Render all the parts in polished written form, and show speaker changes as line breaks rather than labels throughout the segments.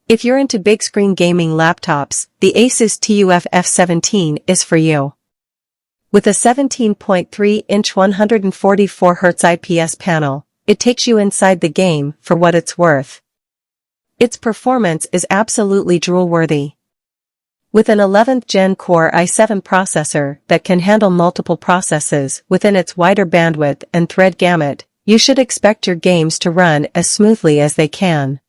If you're into big screen gaming laptops, the ASUS TUF F17 is for you. With a 17.3-inch 144Hz IPS panel, it takes you inside the game for what it's worth. Its performance is absolutely drool-worthy. With an 11th Gen Core i7 processor that can handle multiple processes within its wider bandwidth and thread gamut, you should expect your games to run as smoothly as they can.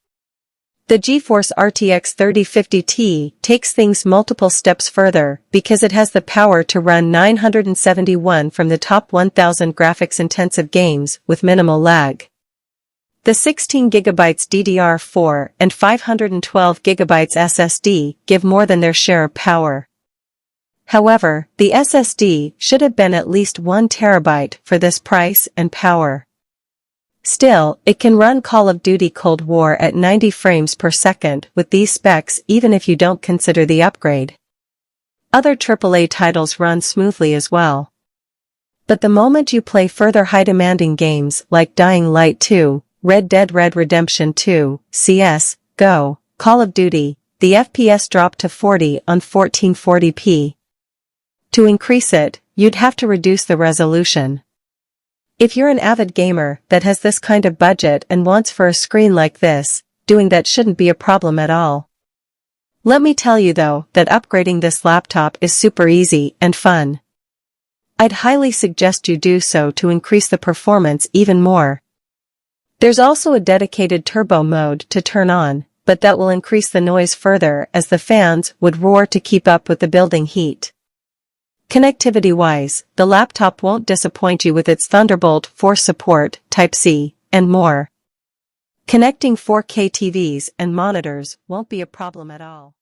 The GeForce RTX 3050 Ti takes things multiple steps further because it has the power to run 971 from the top 1000 graphics-intensive games with minimal lag. The 16GB DDR4 and 512GB SSD give more than their share of power. However, the SSD should have been at least 1TB for this price and power. Still, it can run Call of Duty Cold War at 90 frames per second with these specs even if you don't consider the upgrade. Other AAA titles run smoothly as well. But the moment you play further high-demanding games like Dying Light 2, Red Dead Redemption 2, CS, GO, Call of Duty, the FPS drop to 40 on 1440p. To increase it, you'd have to reduce the resolution. If you're an avid gamer that has this kind of budget and wants for a screen like this, doing that shouldn't be a problem at all. Let me tell you though that upgrading this laptop is super easy and fun. I'd highly suggest you do so to increase the performance even more. There's also a dedicated turbo mode to turn on, but that will increase the noise further as the fans would roar to keep up with the building heat. Connectivity-wise, the laptop won't disappoint you with its Thunderbolt 4 support, Type-C, and more. Connecting 4K TVs and monitors won't be a problem at all.